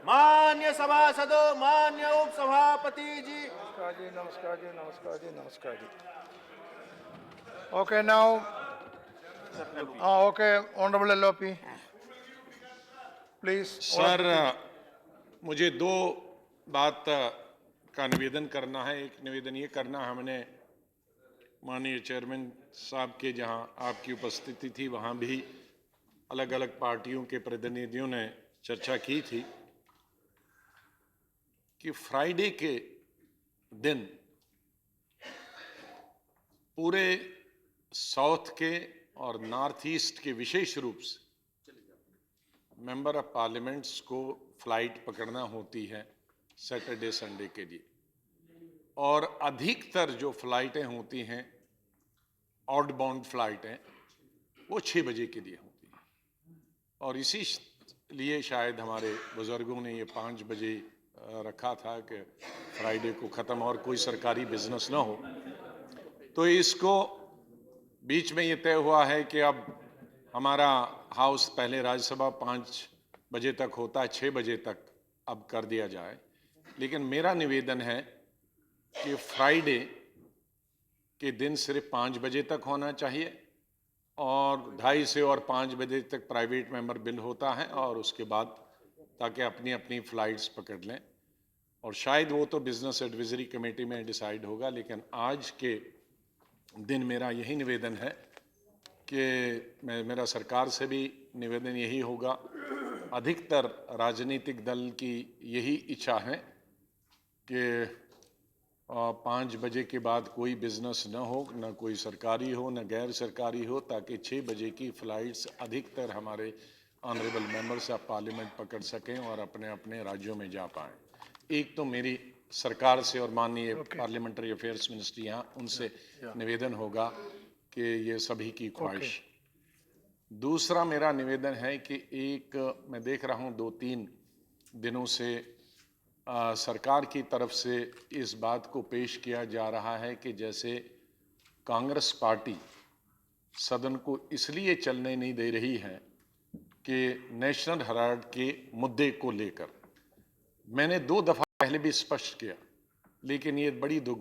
मान्य सभासदों, मान्य उप सभापति जी। नमस्कार जी, नमस्कार जी, नमस्कार जी, नमस्कार जी। Okay, now, okay, Honorable LLP, please. Sir, मुझे दो बात का निवेदन करना है। एक निवेदन ये करना है, हमने माननीय चेयरमैन साहब के जहां आपकी उपस्थिति थी वहां भी अलग अलग पार्टियों के प्रतिनिधियों ने चर्चा की थी कि फ्राइडे के दिन पूरे साउथ के और नॉर्थ ईस्ट के विशेष रूप से मेंबर ऑफ पार्लियामेंट्स को फ्लाइट पकड़ना होती है सैटरडे संडे के लिए, और अधिकतर जो फ्लाइटें होती हैं आउटबाउंड फ्लाइटें वो 6 बजे के लिए होती हैं, और इसी लिए शायद हमारे बुजुर्गों ने ये 5 बजे रखा था कि फ्राइडे को ख़त्म और कोई सरकारी बिजनेस ना हो। तो इसको बीच में ये तय हुआ है कि अब हमारा हाउस पहले राज्यसभा 5 बजे तक होता है, 6 बजे तक अब कर दिया जाए। लेकिन मेरा निवेदन है कि फ्राइडे के दिन सिर्फ 5 बजे तक होना चाहिए, और 2:30 से और 5 बजे तक प्राइवेट मेंबर बिल होता है, और उसके बाद ताकि अपनी अपनी फ्लाइट्स पकड़ लें। और शायद वो तो बिजनेस एडवाइजरी कमेटी में डिसाइड होगा, लेकिन आज के दिन मेरा यही निवेदन है कि मेरा सरकार से भी निवेदन यही होगा, अधिकतर राजनीतिक दल की यही इच्छा है कि 5 बजे के बाद कोई बिजनेस न हो, न कोई सरकारी हो न गैर सरकारी हो, ताकि 6 बजे की फ्लाइट्स अधिकतर हमारे ऑनरेबल मेंबर्स ऑफ पार्लियामेंट पकड़ सकें और अपने अपने राज्यों में जा पाएं। एक तो मेरी सरकार से और माननीय पार्लियामेंट्री अफेयर्स मिनिस्ट्री यहाँ उनसे निवेदन होगा कि ये सभी की ख्वाहिश। दूसरा मेरा निवेदन है कि मैं देख रहा हूँ 2-3 दिनों से सरकार की तरफ से इस बात को पेश किया जा रहा है कि जैसे कांग्रेस पार्टी सदन को इसलिए चलने नहीं दे रही है कि नेशनल हेराल्ड के मुद्दे को लेकर। मैंने 2 दफ़ा पहले भी स्पष्ट किया, लेकिन ये बड़ी दुख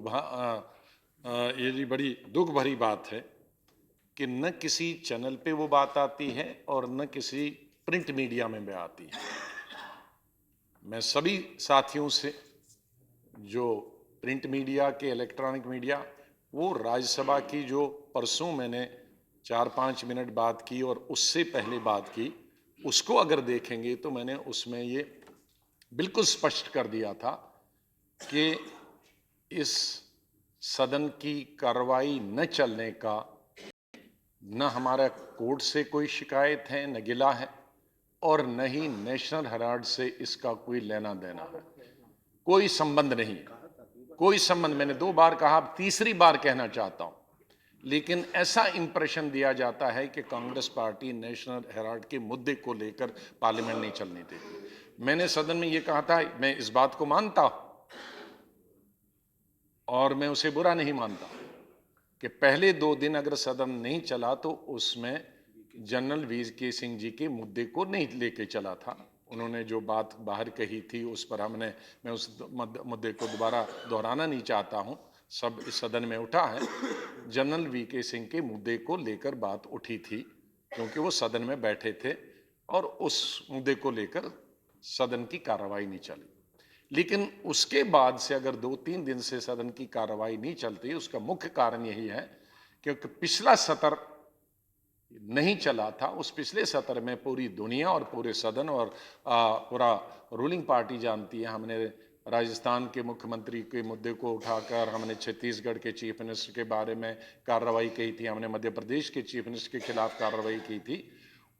भरी बात है कि न किसी चैनल पे वो बात आती है और न किसी प्रिंट मीडिया में भी आती है। मैं सभी साथियों से, जो प्रिंट मीडिया के, इलेक्ट्रॉनिक मीडिया, वो राज्यसभा की जो परसों मैंने 4-5 मिनट बात की और उससे पहले बात की, उसको अगर देखेंगे तो मैंने उसमें ये बिल्कुल स्पष्ट कर दिया था कि इस सदन की कार्रवाई न चलने का न हमारा कोर्ट से कोई शिकायत है, न गिला है, और न ही नेशनल हेराल्ड से इसका कोई लेना देना है। कोई संबंध नहीं, कोई संबंध। मैंने 2 बार कहा, अब तीसरी बार कहना चाहता हूं। लेकिन ऐसा इंप्रेशन दिया जाता है कि कांग्रेस पार्टी नेशनल हेराल्ड के मुद्दे को लेकर पार्लियामेंट नहीं चलने देती। मैंने सदन में यह कहा था, मैं इस बात को मानता और मैं उसे बुरा नहीं मानता कि पहले 2 दिन अगर सदन नहीं चला तो उसमें जनरल वीके सिंह जी के मुद्दे को नहीं लेके चला था। उन्होंने जो बात बाहर कही थी उस पर मैं उस मुद्दे को दोबारा दोहराना नहीं चाहता हूं, सब इस सदन में उठा है। जनरल वीके सिंह के मुद्दे को लेकर बात उठी थी क्योंकि वो सदन में बैठे थे और उस मुद्दे को लेकर सदन की कार्रवाई नहीं चली। लेकिन उसके बाद से अगर 2-3 दिन से सदन की कार्रवाई नहीं चलती, उसका मुख्य कारण यही है क्योंकि पिछला सत्र नहीं चला था। उस पिछले सत्र में पूरी दुनिया और पूरे सदन और पूरा रूलिंग पार्टी जानती है, हमने राजस्थान के मुख्यमंत्री के मुद्दे को उठाकर, हमने छत्तीसगढ़ के चीफ मिनिस्टर के बारे में कार्रवाई की थी, हमने मध्य प्रदेश के चीफ मिनिस्टर के खिलाफ कार्रवाई की थी।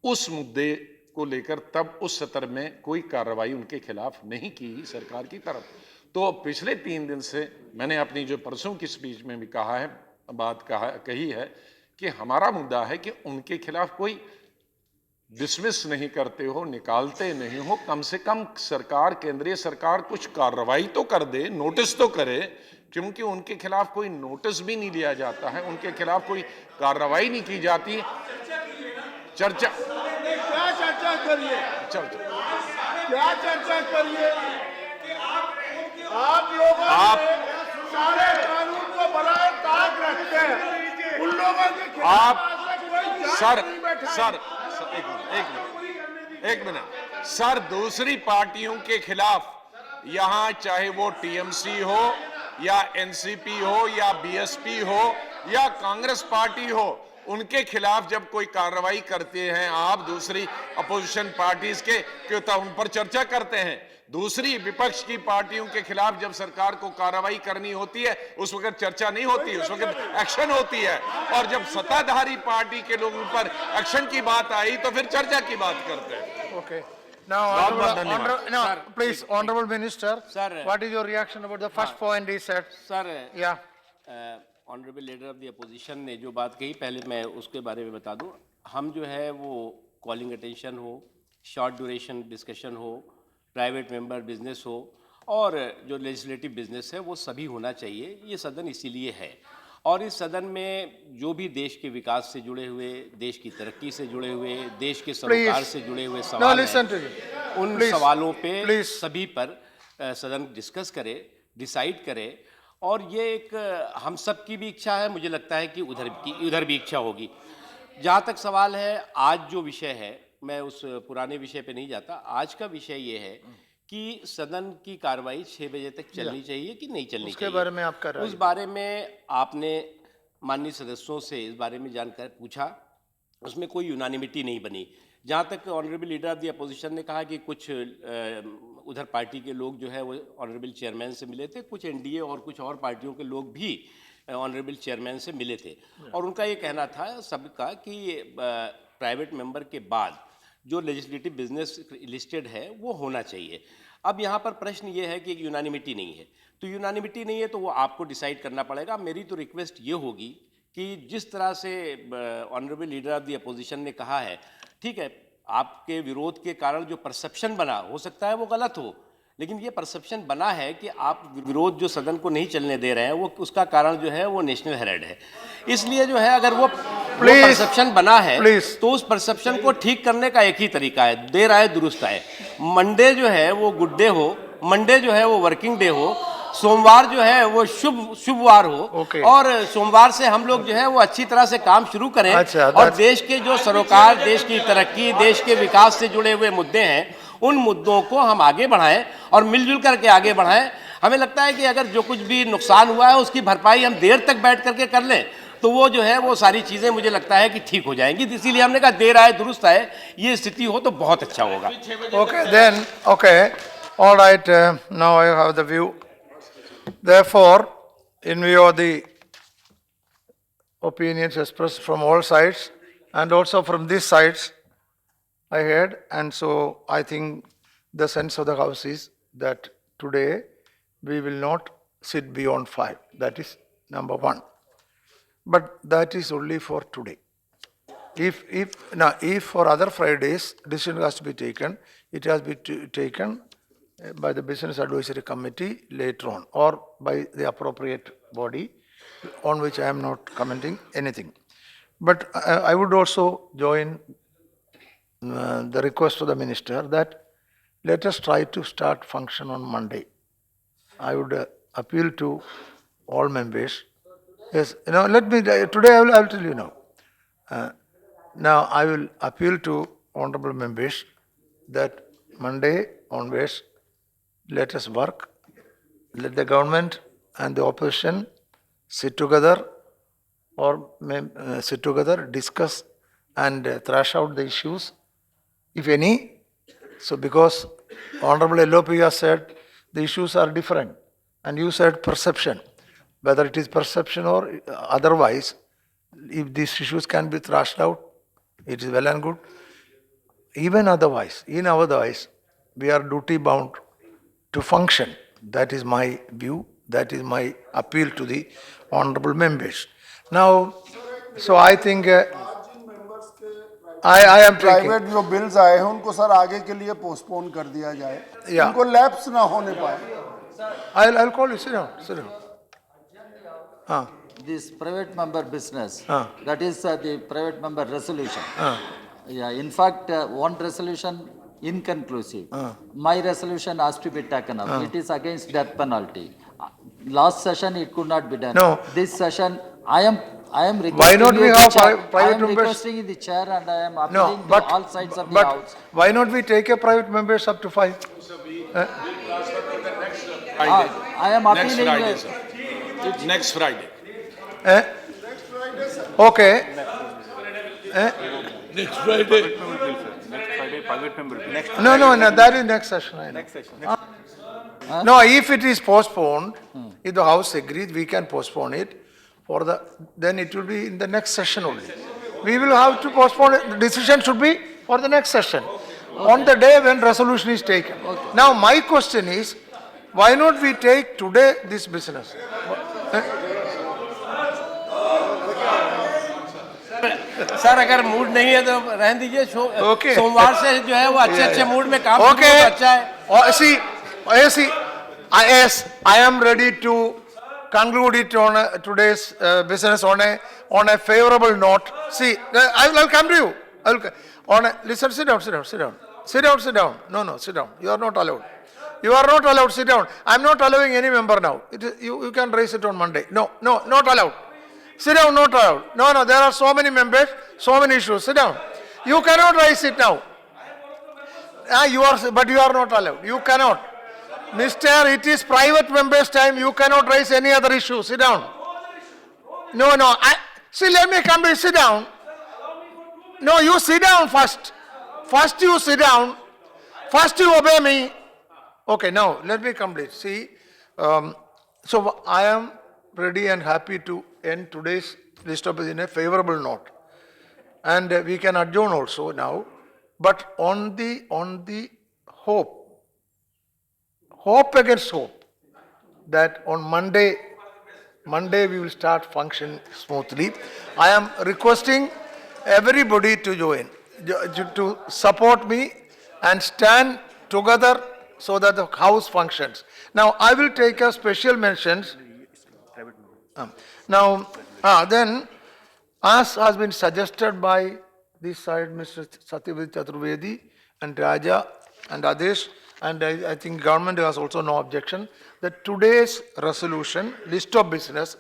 उस मुद्दे को लेकर तब उस सत्र में कोई कार्रवाई उनके खिलाफ नहीं की सरकार की तरफ। तो पिछले 3 दिन से मैंने अपनी जो परसों की स्पीच में भी कही है कि हमारा मुद्दा है कि उनके खिलाफ कोई डिसमिस नहीं करते हो, निकालते नहीं हो। कम से कम सरकार, केंद्रीय सरकार कुछ कार्रवाई तो कर दे, नोटिस तो करे, क्योंकि उनके खिलाफ कोई नोटिस भी नहीं लिया जाता है, उनके खिलाफ कोई कार्रवाई नहीं की जाती। चर्चा करिए, चर्चा क्या चर्चा करिए? आप लोगों सारे कानून को बनाए ताक रखते हैं, उन लोगों के खिलाफ आप कोई जांच सर नहीं बैठाई। सर एक मिनट सर, दूसरी पार्टियों के खिलाफ यहां चाहे वो टीएमसी हो या एनसीपी हो या बीएसपी हो या कांग्रेस पार्टी हो, उनके खिलाफ जब कोई कार्रवाई करते हैं आप दूसरी अपोजिशन पार्टीज के, क्यों तो उन पर चर्चा करते हैं। दूसरी विपक्ष की पार्टियों के खिलाफ जब सरकार को कार्रवाई करनी होती है उस वक्त चर्चा नहीं होती है, उस वक्त एक्शन होती है। और जब सत्ताधारी पार्टी के लोगों पर एक्शन की बात आई तो फिर चर्चा की बात करते हैं। Okay. Now, बहुत धन्यवाद। please, Honorable Minister, Sir. what is your reaction about the first point he said? Sir, Yeah. Honourable leader of the opposition ने जो बात कही, पहले मैं उसके बारे में बता दूं। हम जो है वो कॉलिंग अटेंशन हो, शॉर्ट ड्यूरेशन डिस्कशन हो, प्राइवेट मेंबर बिजनेस हो और जो लेजिस्लेटिव बिजनेस है वो सभी होना चाहिए। ये सदन इसीलिए है और इस सदन में जो भी देश के विकास से जुड़े हुए, देश की तरक्की से जुड़े हुए, देश के सरोकार से जुड़े हुए सवाल listen to हैं, you. उन Please. सवालों पे Please. सभी पर सदन डिस्कस करे, डिसाइड करे। और ये एक हम सब की भी इच्छा है, मुझे लगता है कि उधर भी इच्छा होगी। जहाँ तक सवाल है आज जो विषय है, मैं उस पुराने विषय पे नहीं जाता। आज का विषय ये है कि सदन की कार्रवाई 6 बजे तक चलनी चाहिए कि नहीं चलनी उसके चाहिए। बारे में आपका राय? उस बारे में आपने माननीय सदस्यों से इस बारे में जानकारी पूछा, उसमें कोई यूनानिमिटी नहीं बनी। जहाँ तक honourable leader of the opposition ने कहा कि कुछ उधर पार्टी के लोग जो है वो ऑनरेबल चेयरमैन से मिले थे, कुछ एनडीए और कुछ और पार्टियों के लोग भी ऑनरेबल चेयरमैन से मिले थे और उनका ये कहना था सबका कि प्राइवेट मेंबर के बाद जो लेजिस्लेटिव बिजनेस लिस्टेड है वो होना चाहिए। अब यहाँ पर प्रश्न ये है कि यूनानिमिटी नहीं है, तो यूनानिमिटी नहीं है तो वो आपको डिसाइड करना पड़ेगा। मेरी तो रिक्वेस्ट ये होगी कि जिस तरह से honourable leader of the opposition ने कहा है, ठीक है, आपके विरोध के कारण जो परसेप्शन बना हो सकता है वो गलत हो, लेकिन ये परसेप्शन बना है कि आप विरोध जो सदन को नहीं चलने दे रहे हैं वो उसका कारण जो है वो नेशनल हेराल्ड है। इसलिए जो है अगर वो परसेप्शन बना है तो उस परसेप्शन को ठीक करने का एक ही तरीका है, देर आए दुरुस्त आए। मंडे जो है वो गुड डे हो, मंडे जो है वो वर्किंग डे हो, सोमवार जो है वो शुभवार हो और सोमवार से हम लोग जो है वो अच्छी तरह से काम शुरू करें। और देश के जो सरोकार, देश की तरक्की, देश के विकास से जुड़े हुए मुद्दे हैं उन मुद्दों को हम आगे बढ़ाएं और मिलजुल करके आगे बढ़ाएं। हमें लगता है कि अगर जो कुछ भी नुकसान हुआ है उसकी भरपाई हम देर तक बैठ करके कर लें तो वो जो है वो सारी चीज़ें मुझे लगता है कि ठीक हो जाएंगी। इसीलिए हमने कहा देर आए दुरुस्त आए, ये स्थिति हो तो बहुत अच्छा होगा। Okay, all right, now I have the view. Therefore, in view of the opinions expressed from all sides and also from these sides, I heard, and so I think the sense of the House is that today we will not sit beyond 5. That is number one. But that is only for today. If for other Fridays decision has to be taken, it has to be taken by the Business Advisory Committee later on or by the appropriate body on which I am not commenting anything. But I would also join the request to the minister that let us try to start function on Monday. I would appeal to all members. Yes, today I will tell you now. Now I will appeal to honorable members that Monday onwards, let us work. Let the government and the opposition sit together discuss and thrash out the issues, if any. So because Honorable LOP has said the issues are different and you said perception. Whether it is perception or otherwise, if these issues can be thrashed out, it is well and good. Even otherwise, we are duty bound to function. That is my view. That is my appeal to the honorable members. Now, so I think I am private जो bills आए हैं उनको sir आगे के लिए postpone कर दिया जाए, उनको लैप्स ना होने पाए। I'll call you. Sit down. This private member business, that is the private member resolution. Yeah, in fact, one resolution inconclusive. My resolution has to be taken up. It is against death penalty. Last session, it could not be done. No. This session, I am requesting. Why not we you, the have chair- private I am members? requesting the chair and I am No, appealing to but, all sides of the but house. why not we take a private members up to 5? Friday. I am Next appealing. Friday, sir. Next Friday. Eh? Okay. No, that is next session. I know. No, if it is postponed, if the house agrees, we can postpone it then it will be in the next session only. We will have to postpone it. The decision should be for the next session, on the day when resolution is taken. Now, my question is, why not we take today this business? Sir अगर mood नहीं है तो रहने दीजिए Okay. सोमवार से जो है वो अच्छे मूड में काम Okay. करें तो अच्छा है See, I am ready to conclude it on today's business on a favorable note. See, I will come to you. Listen, sit down. No, sit down. You are not allowed. Sit down. I am not allowing any member now. You can raise it on Monday. No, not allowed. Sit down, not allowed. No, there are so many members, so many issues. Sit down. You cannot raise it now. But you are not allowed. You cannot. Mister, it is private members' time. You cannot raise any other issue. Sit down. No. See, let me come to sit down. No, you sit down first. First you sit down. First you obey me. Okay, now let me complete. See, so I am ready and happy to end today's list of business in a favorable note. And we can adjourn also now. But on the hope against hope, that on Monday we will start function smoothly. I am requesting everybody to join, to support me and stand together so that the house functions. Now, I will take a special mentions. Then, as has been suggested by this side, Mr. Satyavit Chaturvedi and Raja and others, and I think government has also no objection, that today's resolution, list of business,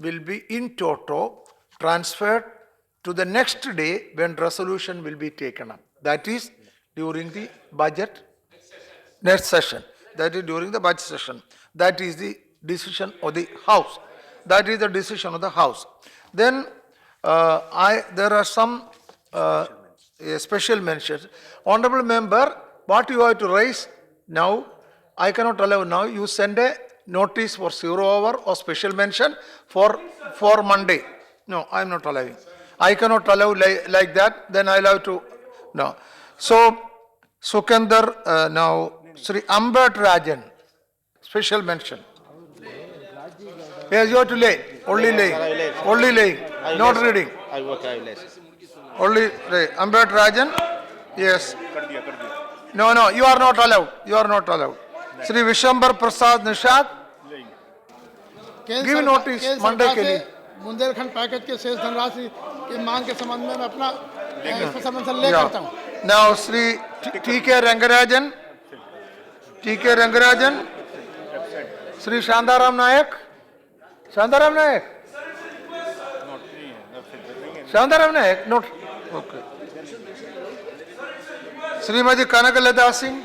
will be in toto transferred to the next day when resolution will be taken up. That is during the budget next session. That is during the budget session. That is the decision of the House. Then there are some special mentions. Honorable member, what you have to raise now, I cannot allow now. You send a notice for 0 hour or special mention for Monday. No, I am not allowing. I cannot allow like that. Then I allow to no. So Sukandar now Sri Ambert Rajan, special mention. Yes, you have to lay. Only laying. Not reading. Only lay. Ambert Rajan. Yes. No, you are not allowed. Sri Vishambar Prasad Nishad. Give notice Monday के लिए. Bundelkhand package के शेष धनराशि की मांग के संबंध में मैं अपना समर्थन ले करता हूँ. Now Sri T.K. Rangarajan. Sri Shandaram Nayak. Not. Okay. Srimati Kanakalata Singh.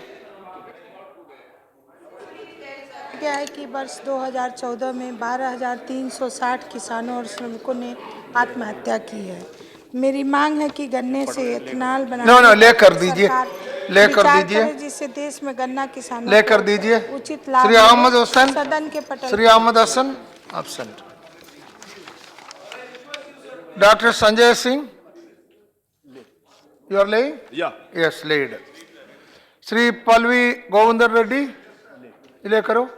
क्या है कि वर्ष 2014 में 12,360 किसानों और श्रमिकों ने आत्महत्या की है. मेरी मांग है कि गन्ने से एथेनॉल बनाने ले कर दीजिए. जिससे देश में गन्ना किसानों ले कर दीजिए. उचित लाभ श्री अहमद हसन. सदन के पटल. Sri Ahmad Hassan, absent. Dr. Sanjay Singh, you are laying? Yeah. Yes, laid. Sri Palvi Govindar Reddy, lay karo.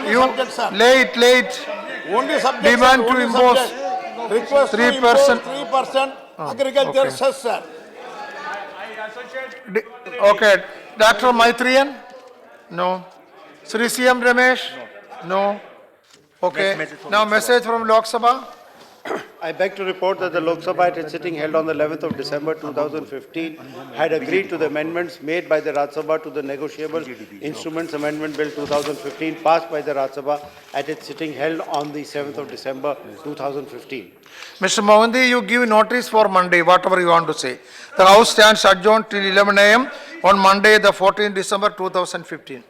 You lay it. Only subject. Demand to impose Request 3% agriculture cess, sir. Okay. Dr. Maitriyan? No. Sri CM Ramesh? No. Okay. Now message from Lok Sabha. I beg to report that the Lok Sabha at its sitting held on the 11th of December 2015 had agreed to the amendments made by the Rajya Sabha to the Negotiable Instruments Amendment Bill 2015 passed by the Rajya Sabha at its sitting held on the 7th of December 2015. Mr. Mohanty, you give notice for Monday, whatever you want to say. The House stands adjourned till 11 a.m. on Monday, the 14th December 2015.